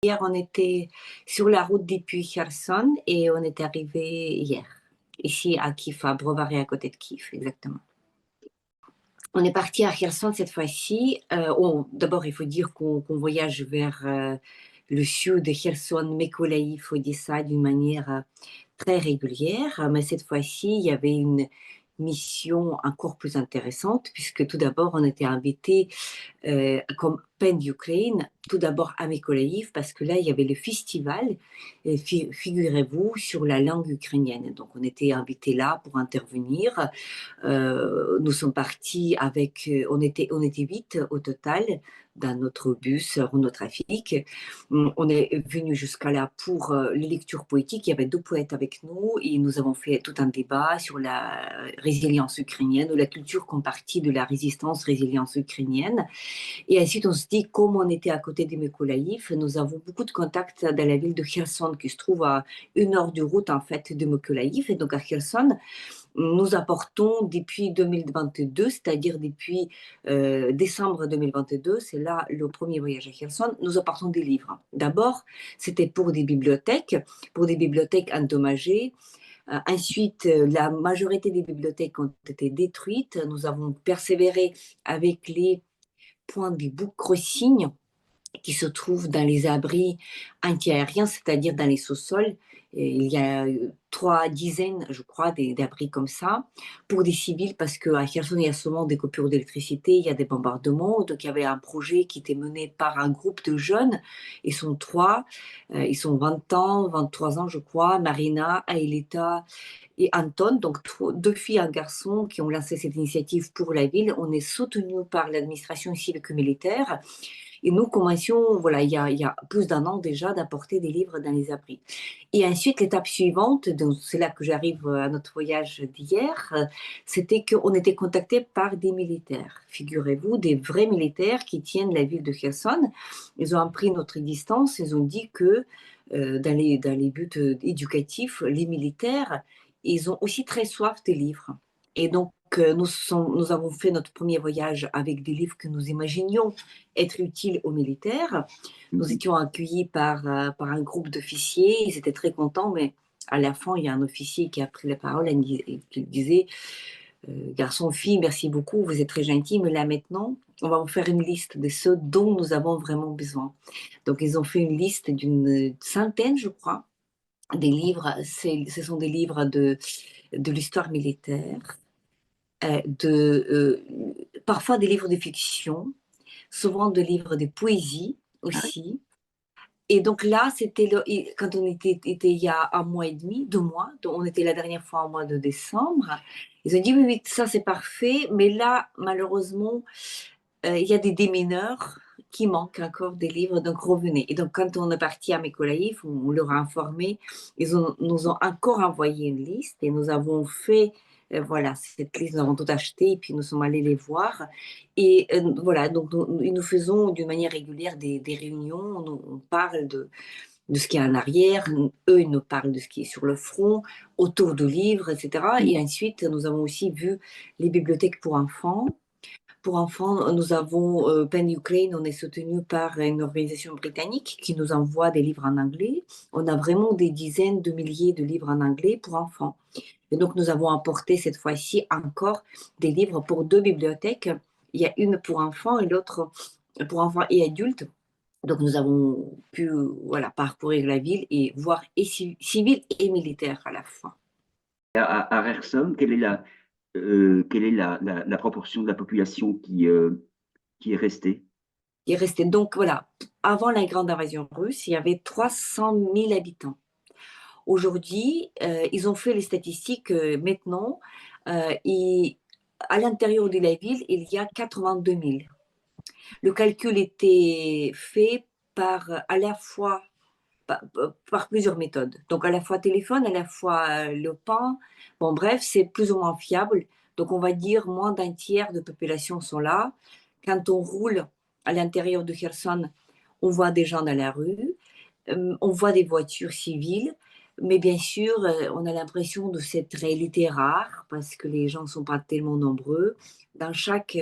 Hier, on était sur la route depuis Kherson et on est arrivé hier, ici à Kiev, à Brovary, à côté de Kiev, exactement. On est parti à Kherson cette fois-ci. D'abord, il faut dire qu'on voyage vers le sud de Kherson, Mykolaiv, Odessa d'une manière très régulière. Mais cette fois-ci, il y avait une mission encore plus intéressante puisque tout d'abord, on était invité comme Pen d'Ukraine, tout d'abord à Mykolaiv, parce que là, il y avait le festival, figurez-vous, sur la langue ukrainienne. Donc, on était invités là pour intervenir. Nous sommes partis avec, on était 8 au total dans notre bus Renault Trafic. On est venu jusqu'à là pour les lectures poétiques. Il y avait 2 poètes avec nous et nous avons fait tout un débat sur la résilience ukrainienne ou la culture compartie de la résilience ukrainienne. Et ensuite, on se dit, comme on était à côté de Mykolaiv, nous avons beaucoup de contacts dans la ville de Kherson, qui se trouve à 1 heure de route, en fait, de Mykolaiv. Et donc, à Kherson, nous apportons depuis 2022, c'est-à-dire depuis décembre 2022, c'est là le premier voyage à Kherson, nous apportons des livres. D'abord, c'était pour des bibliothèques endommagées. Ensuite, la majorité des bibliothèques ont été détruites. Nous avons persévéré avec les points de book crossing qui se trouvent dans les abris antiaériens, c'est-à-dire dans les sous-sols. Il y a 3 dizaines, je crois, d'abris comme ça, pour des civils, parce qu'à Kherson, il y a souvent des coupures d'électricité, il y a des bombardements. Donc, il y avait un projet qui était mené par un groupe de jeunes. Ils sont 3, ils sont 20 ans, 23 ans, je crois, Marina, Aelita et Anton, donc 2 filles et un garçon qui ont lancé cette initiative pour la ville. On est soutenu par l'administration civique et militaire. Et nous commencions, voilà, il y a plus d'1 an déjà, d'apporter des livres dans les abris. Et ensuite, l'étape suivante, donc c'est là que j'arrive à notre voyage d'hier, c'était qu'on était contacté par des militaires. Figurez-vous, des vrais militaires qui tiennent la ville de Kherson. Ils ont appris notre existence, ils ont dit que dans les buts éducatifs, les militaires, ils ont aussi très soif des livres. Et donc, nous avons fait notre premier voyage avec des livres que nous imaginions être utiles aux militaires. Nous étions accueillis par un groupe d'officiers, ils étaient très contents, mais à la fin, il y a un officier qui a pris la parole et qui disait garçon, fille, merci beaucoup, vous êtes très gentils, mais là maintenant, on va vous faire une liste de ceux dont nous avons vraiment besoin. Donc, ils ont fait une liste d'une centaine, je crois, des livres. Ce sont des livres de l'histoire militaire, parfois des livres de fiction, souvent des livres de poésie Ah oui. aussi. Et donc là, quand on était il y a 1 mois et demi, 2 mois, donc on était la dernière fois au mois de décembre. Ils ont dit oui, oui, ça c'est parfait, mais là, malheureusement, il y a des démineurs qui manquent encore des livres, donc revenez. Et donc quand on est parti à Mykolaiv, on leur a informé, nous ont encore envoyé une liste et nous avons fait, voilà, cette liste, nous avons tout acheté et puis nous sommes allés les voir. Et voilà, donc nous faisons d'une manière régulière des réunions, on parle de ce qui est en arrière, eux, ils nous parlent de ce qui est sur le front, autour de livres, etc. Et ensuite, nous avons aussi vu les bibliothèques pour enfants. Pour enfants, nous avons Pen Ukraine, on est soutenu par une organisation britannique qui nous envoie des livres en anglais. On a vraiment des dizaines de milliers de livres en anglais pour enfants. Et donc, nous avons apporté cette fois-ci encore des livres pour 2 bibliothèques. Il y a une pour enfants et l'autre pour enfants et adultes. Donc, nous avons pu voilà, parcourir la ville et voir et civils et militaires à la fois. À Kherson, quelle est la proportion de la population qui est restée? Il restait donc, voilà, avant la grande invasion russe, il y avait 300 000 habitants. Aujourd'hui, ils ont fait les statistiques maintenant, et à l'intérieur de la ville, il y a 82 000. Le calcul était fait à la fois par plusieurs méthodes. Donc à la fois téléphone, à la fois le pain. Bon, bref, c'est plus ou moins fiable. Donc on va dire moins d'un tiers de population sont là. Quand on roule à l'intérieur de Kherson, on voit des gens dans la rue, on voit des voitures civiles, mais bien sûr, on a l'impression de cette réalité rare parce que les gens ne sont pas tellement nombreux. Dans chaque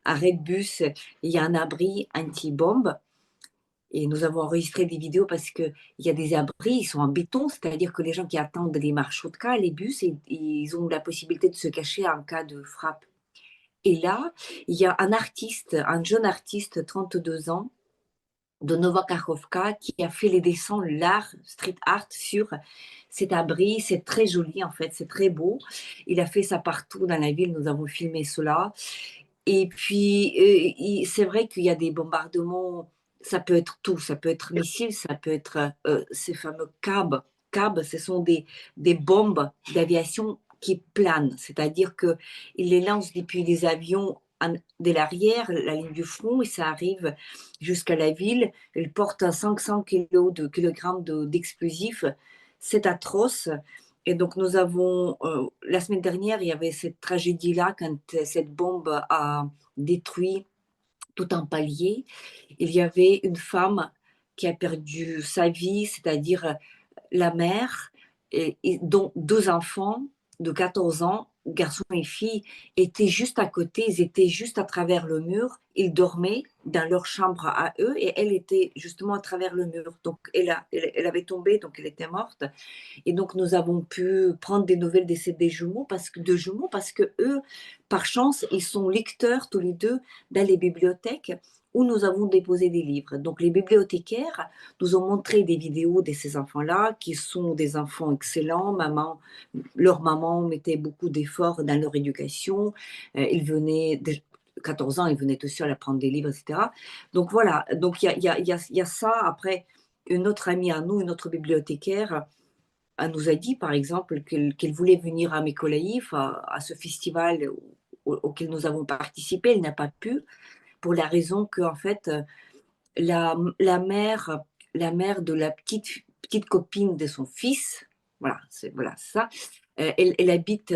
arrêt de bus, il y a un abri anti-bombe. Et nous avons enregistré des vidéos parce qu'il y a des abris, ils sont en béton, c'est-à-dire que les gens qui attendent les marchrutka, les bus, ils ont la possibilité de se cacher en cas de frappe. Et là, il y a un artiste, un jeune artiste, 32 ans, de Nova Kakhovka, qui a fait les dessins, l'art, street art sur cet abri. C'est très joli en fait, c'est très beau. Il a fait ça partout dans la ville, nous avons filmé cela. Et puis, c'est vrai qu'il y a des bombardements, ça peut être tout, ça peut être missiles, ça peut être ces fameux CAB. CAB, ce sont des bombes d'aviation qui planent, c'est-à-dire qu'ils les lancent depuis les avions de l'arrière, la ligne du front, et ça arrive jusqu'à la ville. Ils portent 500 kilogrammes d'explosifs. C'est atroce. Et donc, nous avons, la semaine dernière, il y avait cette tragédie-là quand cette bombe a détruit tout un palier. Il y avait une femme qui a perdu sa vie, c'est-à-dire la mère, dont deux enfants de 14 ans, garçons et filles, étaient juste à côté, ils étaient juste à travers le mur, ils dormaient dans leur chambre à eux et elle était justement à travers le mur. Donc elle avait tombé, donc elle était morte. Et donc, nous avons pu prendre des nouvelles des jumeaux de jumeaux parce que eux, par chance, ils sont lecteurs tous les deux dans les bibliothèques où nous avons déposé des livres. Donc, les bibliothécaires nous ont montré des vidéos de ces enfants-là, qui sont des enfants excellents. Leur maman mettait beaucoup d'efforts dans leur éducation. Ils venaient, de 14 ans, ils venaient tout seuls à prendre des livres, etc. Donc, voilà. Donc, il y a ça. Après, une autre amie à nous, une autre bibliothécaire, elle nous a dit, par exemple, qu'elle voulait venir à Mekolaïv, à ce festival auquel nous avons participé. Elle n'a pas pu, pour la raison que, en fait, la, la mère, la mère de la petite copine de son fils, voilà ça, elle habite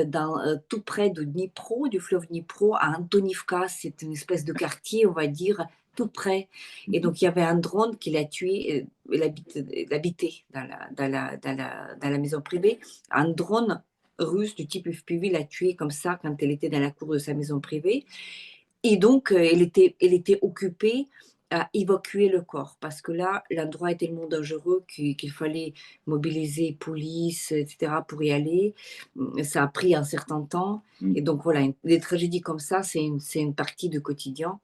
tout près de Dnipro, du fleuve Dnipro, à Antonivka. C'est une espèce de quartier, on va dire, tout près. Et donc, il y avait un drone qui l'a tué. Elle habitait dans la maison privée. Un drone russe du type FPV l'a tué comme ça quand elle était dans la cour de sa maison privée. Et donc, elle était occupée à évacuer le corps parce que là, l'endroit est tellement dangereux qu'il fallait mobiliser police, etc. pour y aller. Ça a pris un certain temps. Et donc, voilà, des tragédies comme ça, c'est une partie du quotidien.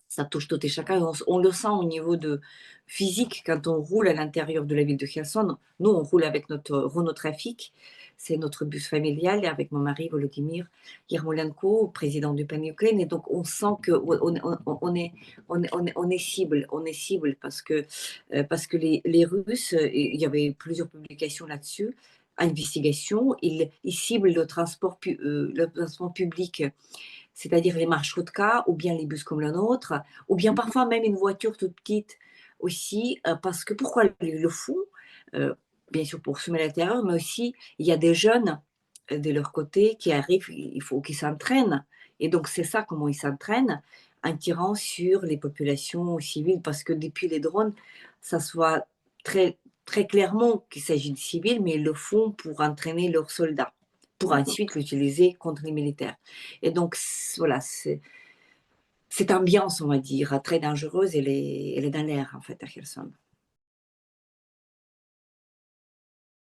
Ça touche tout et chacun. On le sent au niveau de physique quand on roule à l'intérieur de la ville de Kherson. Nous, on roule avec notre Renault Trafic. C'est notre bus familial et avec mon mari Volodymyr Yermolenko, président du PAN Ukraine. Et donc, on sent on est cible. On est cible parce que les Russes, il y avait plusieurs publications là-dessus, investigation, ils ciblent le transport public, c'est-à-dire les marchrutka ou bien les bus comme le nôtre, ou bien parfois même une voiture toute petite aussi, parce que pourquoi ils le font? Bien sûr pour semer la terreur, mais aussi il y a des jeunes de leur côté qui arrivent, il faut qu'ils s'entraînent. Et donc c'est ça comment ils s'entraînent, en tirant sur les populations civiles, parce que depuis les drones, ça se voit très, très clairement qu'il s'agit de civils, mais ils le font pour entraîner leurs soldats, pour ensuite l'utiliser contre les militaires. Et donc, voilà, cette ambiance, on va dire, très dangereuse, elle est dans l'air, en fait, à Kherson.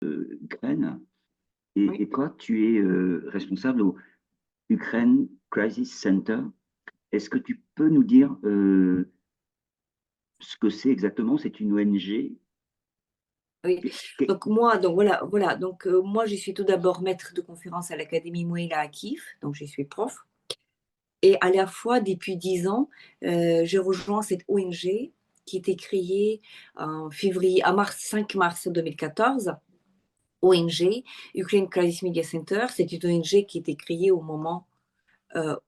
Ukraine. Oui. Et toi, tu es responsable au Ukraine Crisis Center. Est-ce que tu peux nous dire ce que c'est exactement? C'est une ONG. Oui. Donc moi, moi, je suis tout d'abord maître de conférence à l'Académie Moïla à Kiev, donc je suis prof. Et à la fois, depuis 10 ans, je rejoins cette ONG qui était créée en février, 5 mars 2014. ONG, Ukraine Crisis Media Center, c'est une ONG qui était créée au moment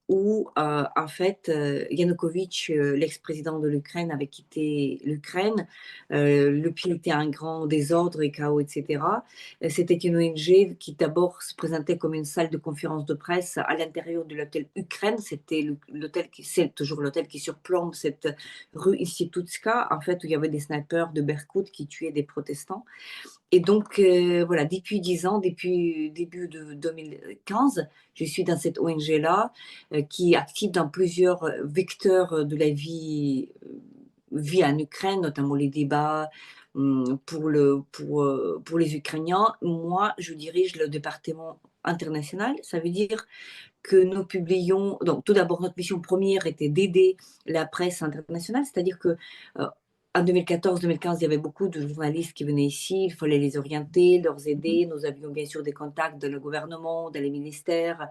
où, en fait, Yanukovych, l'ex-président de l'Ukraine, avait quitté l'Ukraine. Le pays était en grand désordre et chaos, etc. C'était une ONG qui d'abord se présentait comme une salle de conférence de presse à l'intérieur de l'hôtel Ukraine. C'était c'est toujours l'hôtel qui surplombe cette rue Institutska, en fait, où il y avait des snipers de Berkout qui tuaient des protestants. Et donc, voilà, depuis 10 ans, depuis début de 2015, je suis dans cette ONG-là, qui est active dans plusieurs vecteurs de la vie vit en Ukraine, notamment les débats pour les Ukrainiens. Moi, je dirige le département international. Ça veut dire que nous publions. Donc, tout d'abord, notre mission première était d'aider la presse internationale, c'est-à-dire que en 2014-2015, il y avait beaucoup de journalistes qui venaient ici, il fallait les orienter, leur aider. Nous avions bien sûr des contacts dans le gouvernement, dans les ministères,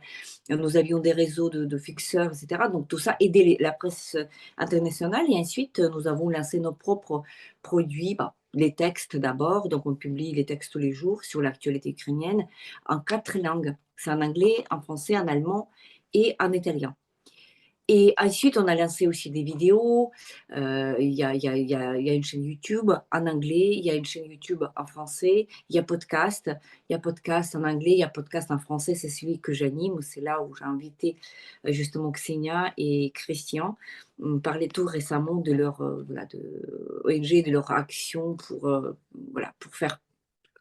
nous avions des réseaux de fixeurs, etc. Donc tout ça, aider la presse internationale. Et ensuite, nous avons lancé nos propres produits, les textes d'abord. Donc on publie les textes tous les jours sur l'actualité ukrainienne en 4 langues. C'est en anglais, en français, en allemand et en italien. Et ensuite, on a lancé aussi des vidéos. Il y a une chaîne YouTube en anglais, il y a une chaîne YouTube en français, il y a podcast. Il y a podcast en anglais, il y a podcast en français. C'est celui que j'anime. C'est là où j'ai invité justement Xenia et Christian. On parlait tout récemment de leur ONG, de leur action pour faire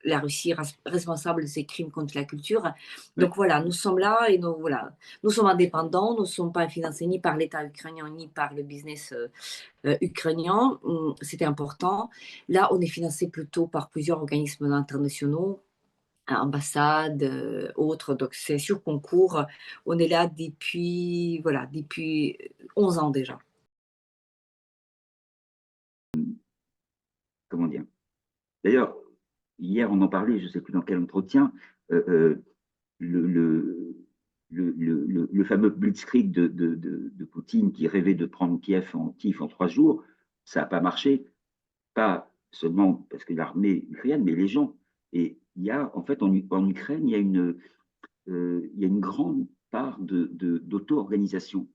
la Russie responsable de ces crimes contre la culture. Ouais. Donc voilà, nous sommes là et nous sommes indépendants, nous ne sommes pas financés ni par l'État ukrainien ni par le business ukrainien. C'était important. Là, on est financé plutôt par plusieurs organismes internationaux, ambassades, autres. Donc c'est sur concours. On est là depuis 11 ans déjà. Comment dire? D'ailleurs, hier, on en parlait, je ne sais plus dans quel entretien, le, le, le fameux blitzkrieg de Poutine qui rêvait de prendre Kiev en 3 jours, ça n'a pas marché, pas seulement parce que l'armée ukrainienne, mais les gens. Et il y a, en fait, en Ukraine, il y a une grande part d'auto-organisation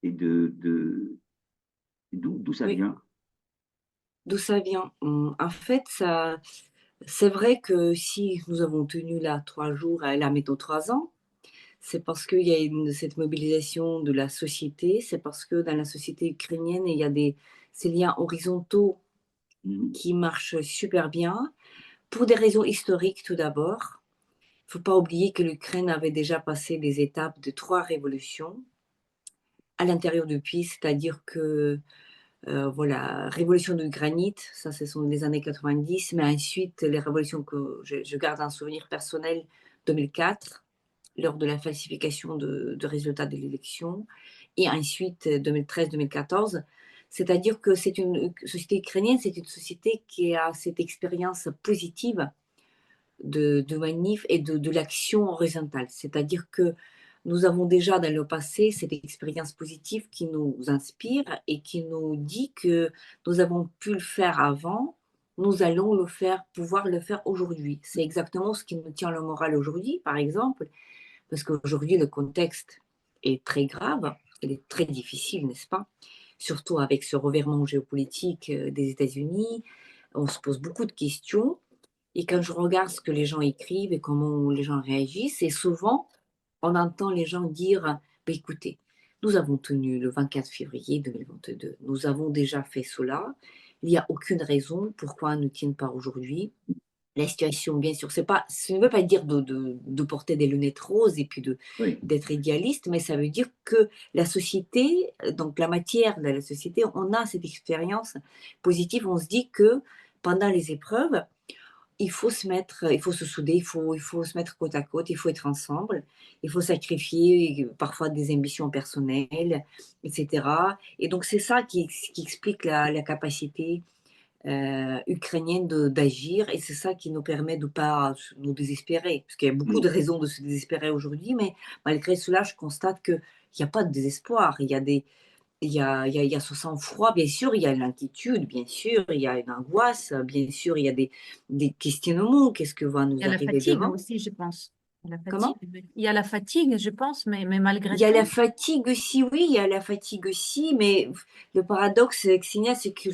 et d'où ça Oui, vient. d'où ça vient? En fait, c'est vrai que si nous avons tenu là 3 jours, là mettons 3 ans, c'est parce qu'il y a cette mobilisation de la société, c'est parce que dans la société ukrainienne, il y a ces liens horizontaux Mhm. qui marchent super bien, pour des raisons historiques tout d'abord. Il ne faut pas oublier que l'Ukraine avait déjà passé des étapes de 3 révolutions à l'intérieur du pays, c'est-à-dire que voilà, révolution de granit, ça ce sont les années 90, mais ensuite les révolutions que je garde un souvenir personnel, 2004, lors de la falsification de résultats de l'élection, et ensuite 2013-2014. C'est-à-dire que c'est une société ukrainienne, c'est une société qui a cette expérience positive de manif et de l'action horizontale. C'est-à-dire que nous avons déjà dans le passé cette expérience positive qui nous inspire et qui nous dit que nous avons pu le faire avant, nous allons pouvoir le faire aujourd'hui. C'est exactement ce qui nous tient le moral aujourd'hui, par exemple, parce qu'aujourd'hui le contexte est très grave, il est très difficile, n'est-ce pas? Surtout avec ce revirement géopolitique des États-Unis, on se pose beaucoup de questions et quand je regarde ce que les gens écrivent et comment les gens réagissent, et souvent, on entend les gens dire, bah, écoutez, nous avons tenu le 24 février 2022, nous avons déjà fait cela, il n'y a aucune raison pourquoi on ne tienne pas aujourd'hui. La situation, bien sûr, ça ne veut pas dire de porter des lunettes roses et puis Oui. d'être idéaliste, mais ça veut dire que la société, donc la matière de la société, on a cette expérience positive, on se dit que pendant les épreuves, il faut se souder, il faut se mettre côte à côte, il faut être ensemble, il faut sacrifier parfois des ambitions personnelles, etc. Et donc c'est ça qui explique la capacité ukrainienne d'agir et c'est ça qui nous permet de ne pas nous désespérer. Parce qu'il y a beaucoup de Mm. raisons de se désespérer aujourd'hui, mais malgré cela, je constate qu'il n'y a pas de désespoir. Il y a ce sang-froid, bien sûr, il y a l'inquiétude, bien sûr, il y a une angoisse, bien sûr, il y a des questionnements. Qu'est-ce que va Il y nous a la arriver fatigue demain? aussi, je pense. La fatigue. Comment? Il y a la fatigue, je pense, mais malgré Il y a la tout, fatigue aussi, oui, il y a la fatigue aussi, mais le paradoxe, Xenia, c'est que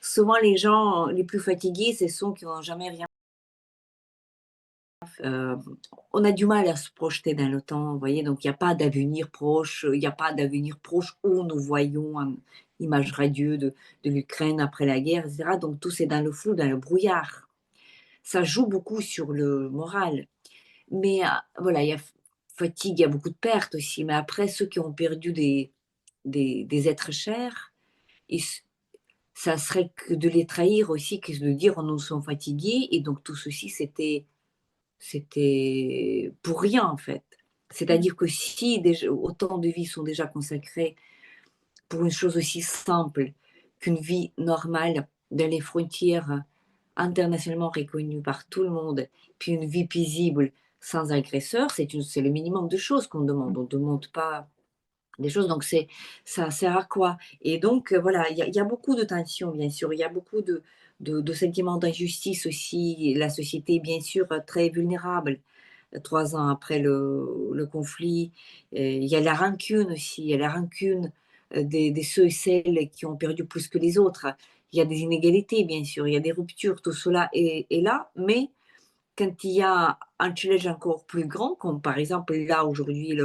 souvent les gens les plus fatigués, ce sont qui n'ont jamais rien. Euh, on a du mal à se projeter dans le temps, vous voyez, donc il n'y a pas d'avenir proche, il n'y a pas d'avenir proche où nous voyons une image radieuse de l'Ukraine après la guerre, etc. Donc tout c'est dans le flou, dans le brouillard. Ça joue beaucoup sur le moral. Mais voilà, il y a fatigue, il y a beaucoup de pertes aussi. Mais après, ceux qui ont perdu des êtres chers, ils, ça serait que de les trahir aussi, que de dire nous sommes fatigués, et donc tout ceci c'était pour rien en fait. C'est-à-dire que si déjà, autant de vies sont déjà consacrées pour une chose aussi simple qu'une vie normale dans les frontières internationalement reconnues par tout le monde, puis une vie paisible sans agresseur, c'est le minimum de choses qu'on demande. On ne demande pas des choses, donc ça sert à quoi? Et donc, voilà, il y a beaucoup de tensions, bien sûr, il y a beaucoup de sentiments d'injustice aussi. La société est bien sûr très vulnérable. 3 ans après le conflit, il y a la rancune aussi, il y a la rancune des ceux et celles qui ont perdu plus que les autres. Il y a des inégalités, bien sûr, il y a des ruptures, tout cela est là, mais quand il y a un challenge encore plus grand, comme par exemple là aujourd'hui,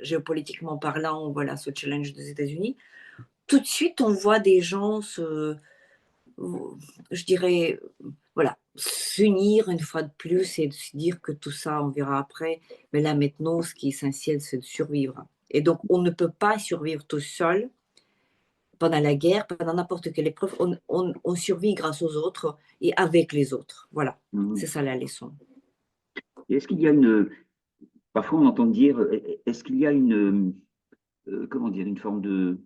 géopolitiquement parlant, voilà ce challenge des États-Unis, tout de suite on voit des gens je dirais, voilà, s'unir une fois de plus et de se dire que tout ça, on verra après. Mais là maintenant, ce qui est essentiel, c'est de survivre. Et donc, on ne peut pas survivre tout seul pendant la guerre, pendant n'importe quelle épreuve. On survit grâce aux autres et avec les autres. Voilà, c'est ça la leçon. Et est-ce qu'il y a parfois on entend dire, est-ce qu'il y a comment dire, une forme de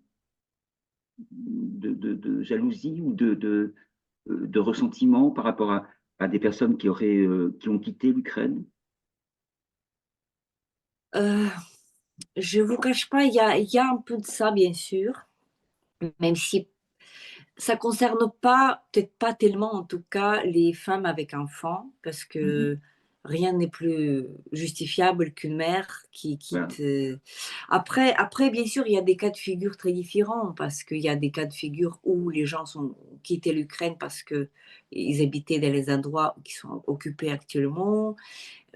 jalousie ou de ressentiment par rapport à des personnes qui ont quitté l'Ukraine? Je vous cache pas, il y a un peu de ça, bien sûr, même si ça concerne pas, peut-être pas tellement en tout cas, les femmes avec enfants, parce Mhm. que rien n'est plus justifiable qu'une mère qui Voilà. quitte. Après, bien sûr, il y a des cas de figure très différents, parce qu'il y a des cas de figure où les gens ont quitté l'Ukraine parce qu'ils habitaient dans les endroits qui sont occupés actuellement.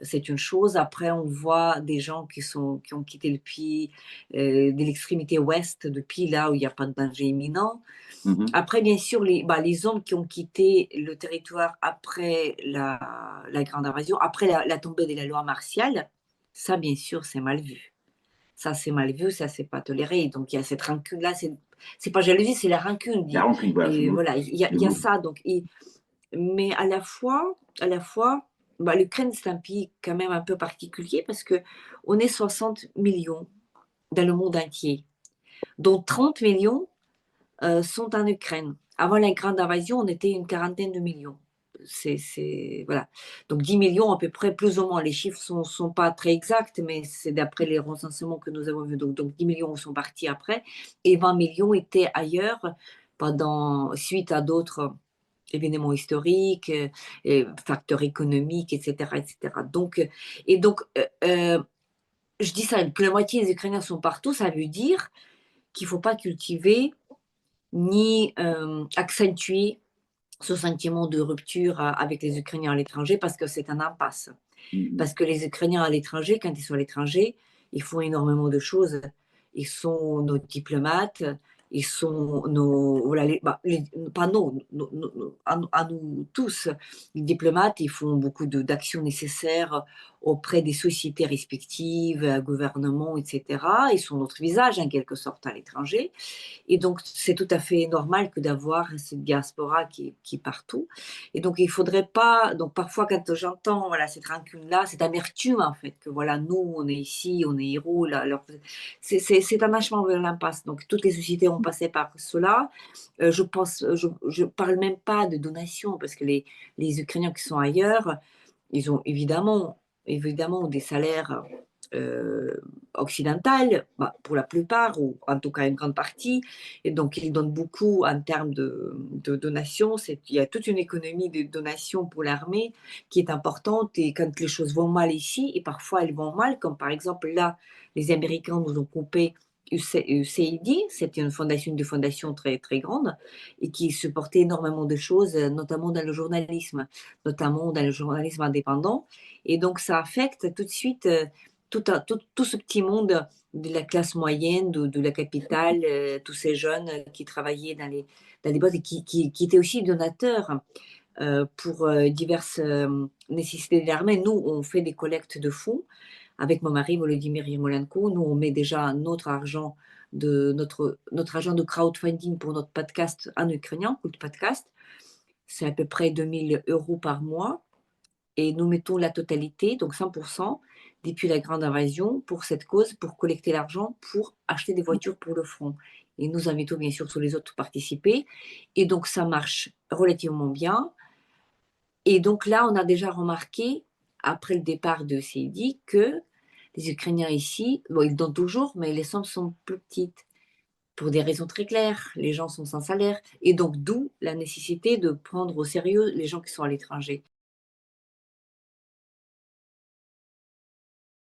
C'est une chose. Après, on voit des gens qui ont quitté le pays de l'extrémité ouest, depuis là où il n'y a pas de danger imminent. Mhm. Après, bien sûr, les hommes qui ont quitté le territoire après la grande invasion, après la tombée de la loi martiale, ça, bien sûr, c'est mal vu. Ça, c'est mal vu, ça, c'est pas toléré. Donc, il y a cette rancune-là, c'est pas jalousie, c'est la rancune. La rancune, voilà, c'est Et voilà, le il y a mot. ça. Donc, mais à la fois, l'Ukraine, c'est un pays quand même un peu particulier parce que on est 60 millions dans le monde entier, dont 30 millions sont en Ukraine. Avant la grande invasion, on était une quarantaine de millions. Voilà. Donc 10 millions à peu près, plus ou moins. Les chiffres sont pas très exacts, mais c'est d'après les recensements que nous avons vus. Donc 10 millions sont partis après, et 20 millions étaient ailleurs suite à d'autres événements historiques, facteurs économiques, etc., etc. Donc, je dis ça, que la moitié des Ukrainiens sont partout, ça veut dire qu'il ne faut pas cultiver ni accentuer ce sentiment de rupture avec les Ukrainiens à l'étranger, parce que c'est un impasse. Mhm. Parce que les Ukrainiens à l'étranger, quand ils sont à l'étranger, ils font énormément de choses. Ils sont nos diplomates, ils sont voilà, pas à nous tous. Les diplomates, ils font beaucoup d'actions nécessaires auprès des sociétés respectives, gouvernements, etc. Ils sont notre visage, en quelque sorte, à l'étranger. Et donc, c'est tout à fait normal que d'avoir cette diaspora qui est partout. Et donc, il faudrait pas. Donc, parfois, quand j'entends voilà, cette rancune-là, cette amertume, en fait, que voilà, nous, on est ici, on est héros, là, c'est un achèvement vers l'impasse. Donc, toutes les sociétés ont passé par cela. Je parle même pas de donation, parce que les Ukrainiens qui sont ailleurs, ils ont évidemment des salaires occidentales, pour la plupart, ou en tout cas une grande partie, et donc ils donnent beaucoup en termes de donations. Il y a toute une économie de donations pour l'armée qui est importante, et quand les choses vont mal ici, et parfois elles vont mal, comme par exemple là, les Américains nous ont coupé USAID, c'était une des fondations très, très grande, et qui supportait énormément de choses, notamment dans le journalisme indépendant. Et donc, ça affecte tout de suite tout ce petit monde de la classe moyenne, de la capitale, tous ces jeunes qui travaillaient dans les boîtes, et qui étaient aussi donateurs pour diverses nécessités de l'armée. Nous, on fait des collectes de fonds avec mon mari Volodymyr Yermolenko. Nous, on met déjà notre argent de notre agent de crowdfunding pour notre podcast en ukrainien, Cult Podcast. C'est à peu près 2000 € par mois. Et nous mettons la totalité, donc 100%, depuis la grande invasion, pour cette cause, pour collecter l'argent, pour acheter des voitures pour le front. Et nous invitons bien sûr tous les autres à participer. Et donc ça marche relativement bien. Et donc là, on a déjà remarqué, après le départ de Seydi, que les Ukrainiens ici, bon, ils donnent toujours, mais les sommes sont plus petites. Pour des raisons très claires, les gens sont sans salaire. Et donc d'où la nécessité de prendre au sérieux les gens qui sont à l'étranger.